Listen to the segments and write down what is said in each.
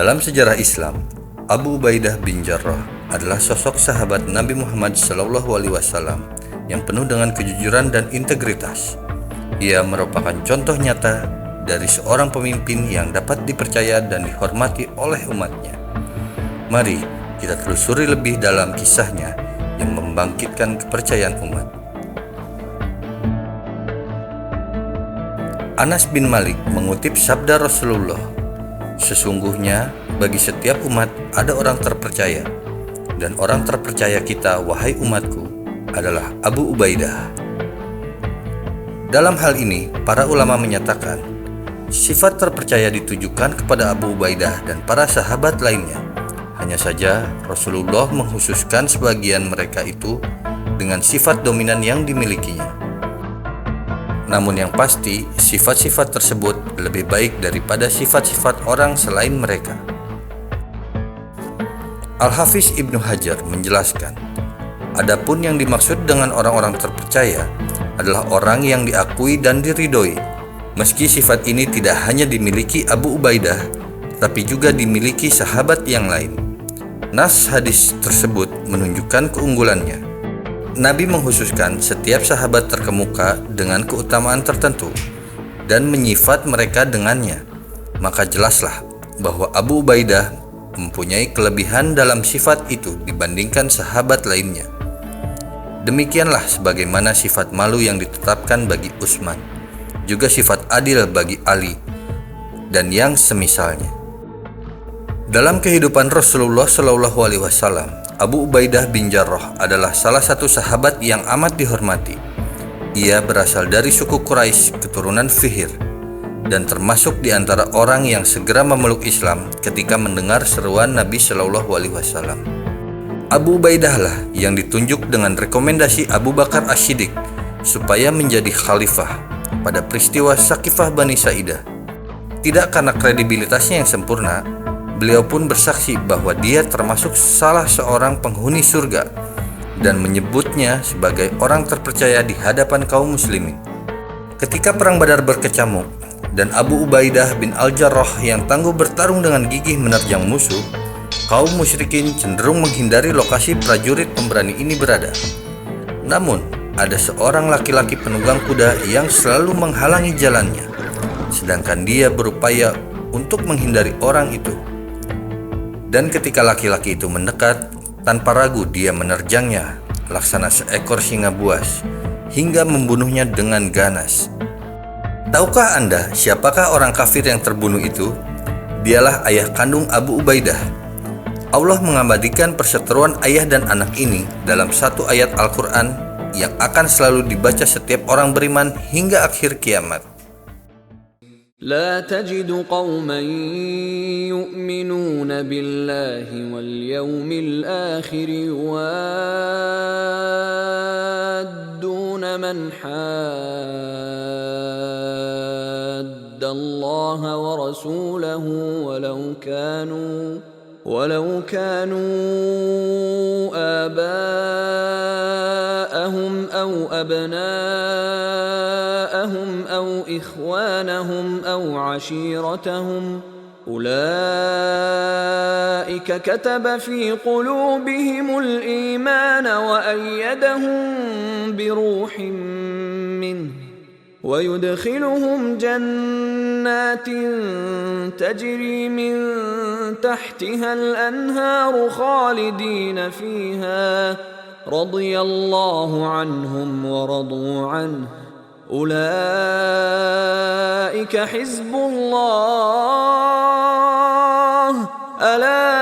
Dalam sejarah Islam, Abu Ubaidah bin Jarrah adalah sosok sahabat Nabi Muhammad SAW yang penuh dengan kejujuran dan integritas. Ia merupakan contoh nyata dari seorang pemimpin yang dapat dipercaya dan dihormati oleh umatnya. Mari kita telusuri lebih dalam kisahnya yang membangkitkan kepercayaan umat. Anas bin Malik mengutip sabda Rasulullah, "Sesungguhnya bagi setiap umat ada orang terpercaya, dan orang terpercaya kita, wahai umatku, adalah Abu Ubaidah." Dalam hal ini, para ulama menyatakan sifat terpercaya ditujukan kepada Abu Ubaidah dan para sahabat lainnya. Hanya saja Rasulullah mengkhususkan sebagian mereka itu dengan sifat dominan yang dimilikinya. Namun yang pasti, sifat-sifat tersebut lebih baik daripada sifat-sifat orang selain mereka. Al-Hafiz Ibnu Hajar menjelaskan, adapun yang dimaksud dengan orang-orang terpercaya adalah orang yang diakui dan diridhoi, meski sifat ini tidak hanya dimiliki Abu Ubaidah, tapi juga dimiliki sahabat yang lain. Nas hadis tersebut menunjukkan keunggulannya. Nabi mengkhususkan setiap sahabat terkemuka dengan keutamaan tertentu dan menyifat mereka dengannya. Maka jelaslah bahwa Abu Ubaidah mempunyai kelebihan dalam sifat itu dibandingkan sahabat lainnya. Demikianlah sebagaimana sifat malu yang ditetapkan bagi Utsman, juga sifat adil bagi Ali, dan yang semisalnya. Dalam kehidupan Rasulullah SAW, Abu Ubaidah bin Jarrah adalah salah satu sahabat yang amat dihormati. Ia berasal dari suku Quraisy keturunan Fihr dan termasuk di antara orang yang segera memeluk Islam ketika mendengar seruan Nabi SAW. Abu Ubaidah lah yang ditunjuk dengan rekomendasi Abu Bakar As-Siddiq supaya menjadi khalifah pada peristiwa Saqifah Bani Sa'idah. Tidak karena kredibilitasnya yang sempurna, beliau pun bersaksi bahwa dia termasuk salah seorang penghuni surga dan menyebutnya sebagai orang terpercaya di hadapan kaum muslimin. Ketika perang Badar berkecamuk dan Abu Ubaidah bin Al-Jarrah yang tangguh bertarung dengan gigih menerjang musuh, kaum musyrikin cenderung menghindari lokasi prajurit pemberani ini berada. Namun, ada seorang laki-laki penunggang kuda yang selalu menghalangi jalannya, sedangkan dia berupaya untuk menghindari orang itu. Dan ketika laki-laki itu mendekat, tanpa ragu dia menerjangnya laksana seekor singa buas hingga membunuhnya dengan ganas. Tahukah Anda siapakah orang kafir yang terbunuh itu? Dialah ayah kandung Abu Ubaidah. Allah mengabadikan perseteruan ayah dan anak ini dalam satu ayat Al-Quran yang akan selalu dibaca setiap orang beriman hingga akhir kiamat. لا تجد قوما يؤمنون بالله واليوم الآخر يوادون من حاد الله ورسوله ولو كانوا آباءهم أو أبناءهم أو إخوانهم أو عشيرتهم أولئك كتب في قلوبهم الإيمان وأيدهم بروح منه ويدخلهم جنات تجري من تحتها الأنهار خالدين فيها رضي الله عنهم ورضوا عنه أولئك حزب الله ألا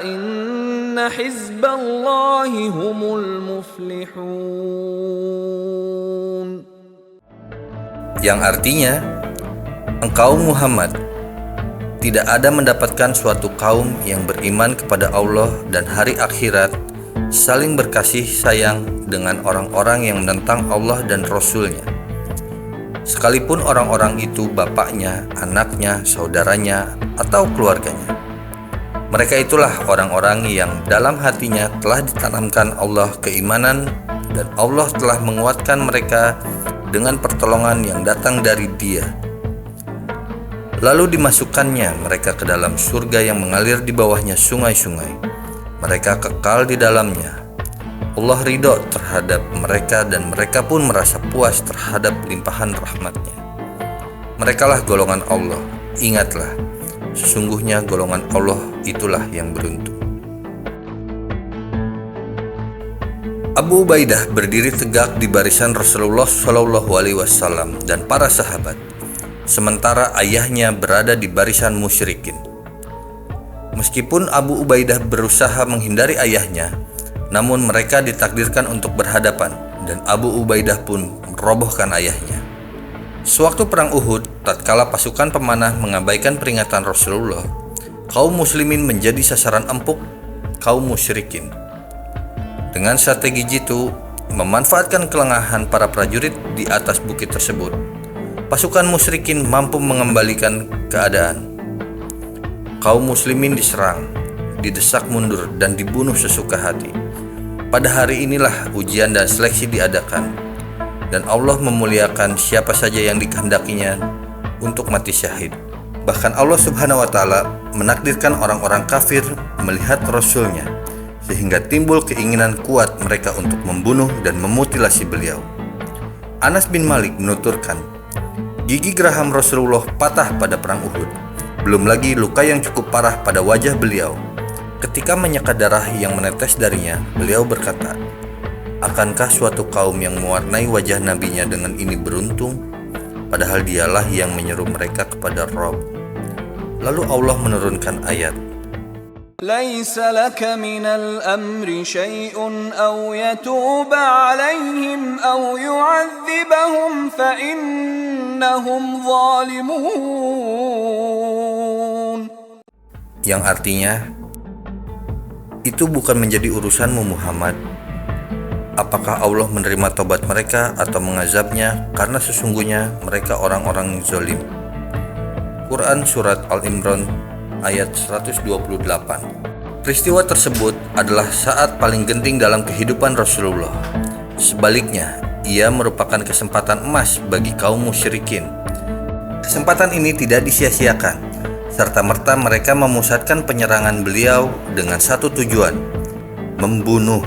إن حزب الله هم المفلحون. Yang artinya, engkau Muhammad, tidak ada mendapatkan suatu kaum yang beriman kepada Allah dan hari akhirat saling berkasih sayang dengan orang-orang yang menentang Allah dan Rasul-Nya, sekalipun orang-orang itu bapaknya, anaknya, saudaranya, atau keluarganya. Mereka itulah orang-orang yang dalam hatinya telah ditanamkan Allah keimanan, dan Allah telah menguatkan mereka dengan pertolongan yang datang dari Dia. Lalu dimasukkannya mereka ke dalam surga yang mengalir di bawahnya sungai-sungai. Mereka kekal di dalamnya. Allah ridho terhadap mereka dan mereka pun merasa puas terhadap limpahan rahmatnya. Merekalah golongan Allah. Ingatlah, sesungguhnya golongan Allah itulah yang beruntung. Abu Ubaidah berdiri tegak di barisan Rasulullah SAW dan para sahabat, sementara ayahnya berada di barisan musyrikin. Meskipun Abu Ubaidah berusaha menghindari ayahnya, namun mereka ditakdirkan untuk berhadapan dan Abu Ubaidah pun merobohkan ayahnya. Sewaktu perang Uhud, tatkala pasukan pemanah mengabaikan peringatan Rasulullah, kaum muslimin menjadi sasaran empuk kaum musyrikin. Dengan strategi jitu, memanfaatkan kelengahan para prajurit di atas bukit tersebut, pasukan musyrikin mampu mengembalikan keadaan. Kaum muslimin diserang, didesak mundur dan dibunuh sesuka hati. Pada hari inilah ujian dan seleksi diadakan, dan Allah memuliakan siapa saja yang dikehendakinya untuk mati syahid. Bahkan Allah Subhanahu wa Ta'ala menakdirkan orang-orang kafir melihat Rasulnya, sehingga timbul keinginan kuat mereka untuk membunuh dan memutilasi beliau. Anas bin Malik menuturkan, gigi geraham Rasulullah patah pada perang Uhud, belum lagi luka yang cukup parah pada wajah beliau. Ketika menyeka darah yang menetes darinya, beliau berkata, akankah suatu kaum yang mewarnai wajah nabinya dengan ini beruntung, padahal dialah yang menyeru mereka kepada Rabb. Lalu Allah menurunkan ayat, ليس لك من الأمر شيء أو يتوب عليهم أو يعذبهم فإنهم ظالمون. yang artinya, itu bukan menjadi urusanmu Muhammad. Apakah Allah menerima tobat mereka atau mengazabnya, karena sesungguhnya mereka orang-orang zalim. Quran Surat Al-Imran ayat 128. Peristiwa tersebut adalah saat paling genting dalam kehidupan Rasulullah. Sebaliknya, ia merupakan kesempatan emas bagi kaum musyrikin. Kesempatan ini tidak disia-siakan, serta-merta mereka memusatkan penyerangan beliau dengan satu tujuan, membunuh.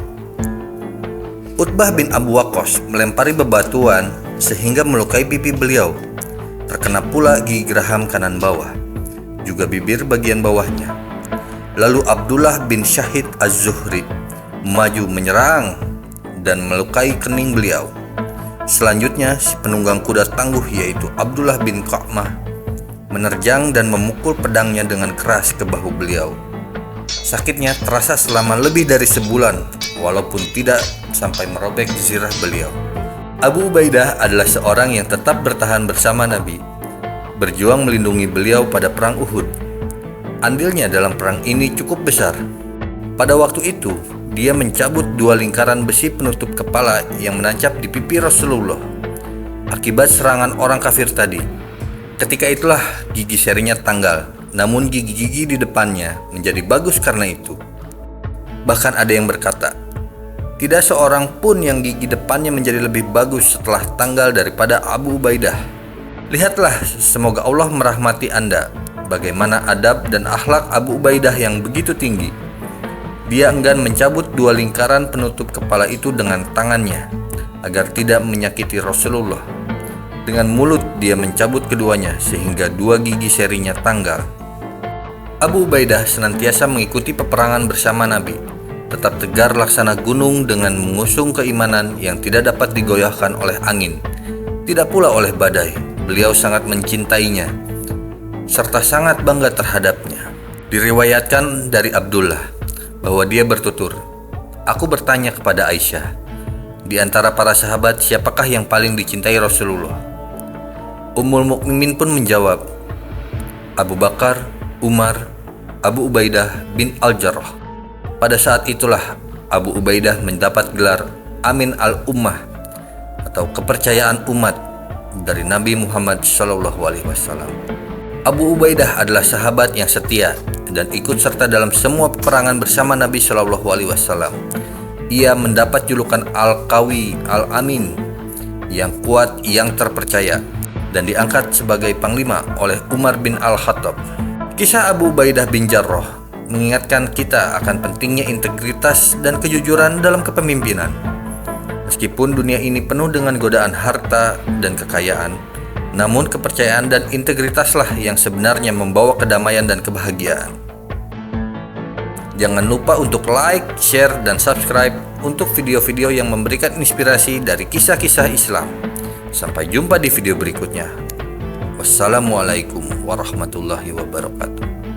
Utbah bin Abu Waqqas melempari bebatuan sehingga melukai pipi beliau. Terkena pula gigi geraham kanan bawah, juga bibir bagian bawahnya. Lalu Abdullah bin Syahid Az-Zuhri maju menyerang dan melukai kening beliau. Selanjutnya si penunggang kuda tangguh yaitu Abdullah bin Qa'mah menerjang dan memukul pedangnya dengan keras ke bahu beliau. Sakitnya terasa selama lebih dari sebulan, walaupun tidak sampai merobek zirah beliau. Abu Ubaidah adalah seorang yang tetap bertahan bersama Nabi, berjuang melindungi beliau pada perang Uhud. Andilnya dalam perang ini cukup besar. Pada waktu itu, dia mencabut 2 lingkaran besi penutup kepala yang menancap di pipi Rasulullah akibat serangan orang kafir tadi. Ketika itulah gigi serinya tanggal, namun gigi-gigi di depannya menjadi bagus karena itu. Bahkan ada yang berkata, tidak seorang pun yang gigi depannya menjadi lebih bagus setelah tanggal daripada Abu Ubaidah. Lihatlah, semoga Allah merahmati Anda, bagaimana adab dan akhlak Abu Ubaidah yang begitu tinggi. Dia enggan mencabut 2 lingkaran penutup kepala itu dengan tangannya, agar tidak menyakiti Rasulullah. Dengan mulut dia mencabut keduanya, sehingga 2 gigi serinya tanggal. Abu Ubaidah senantiasa mengikuti peperangan bersama Nabi, tetap tegar laksana gunung dengan mengusung keimanan yang tidak dapat digoyahkan oleh angin, tidak pula oleh badai. Beliau sangat mencintainya, serta sangat bangga terhadapnya. Diriwayatkan dari Abdullah bahwa dia bertutur, aku bertanya kepada Aisyah, di antara para sahabat siapakah yang paling dicintai Rasulullah? Ummul Mukminin pun menjawab, Abu Bakar, Umar, Abu Ubaidah bin Al-Jarrah. Pada saat itulah Abu Ubaidah mendapat gelar Amin al-Ummah atau kepercayaan umat dari Nabi Muhammad SAW. Abu Ubaidah adalah sahabat yang setia dan ikut serta dalam semua peperangan bersama Nabi SAW. Ia mendapat julukan Al-Qawi, Al-Amin, yang kuat, yang terpercaya. dan diangkat sebagai panglima oleh Umar bin Al-Khattab. Kisah Abu Ubaidah bin Jarrah mengingatkan kita akan pentingnya integritas dan kejujuran dalam kepemimpinan. Meskipun dunia ini penuh dengan godaan harta dan kekayaan, namun kepercayaan dan integritaslah yang sebenarnya membawa kedamaian dan kebahagiaan. Jangan lupa untuk like, share, dan subscribe untuk video-video yang memberikan inspirasi dari kisah-kisah Islam. Sampai jumpa di video berikutnya. Wassalamualaikum warahmatullahi wabarakatuh.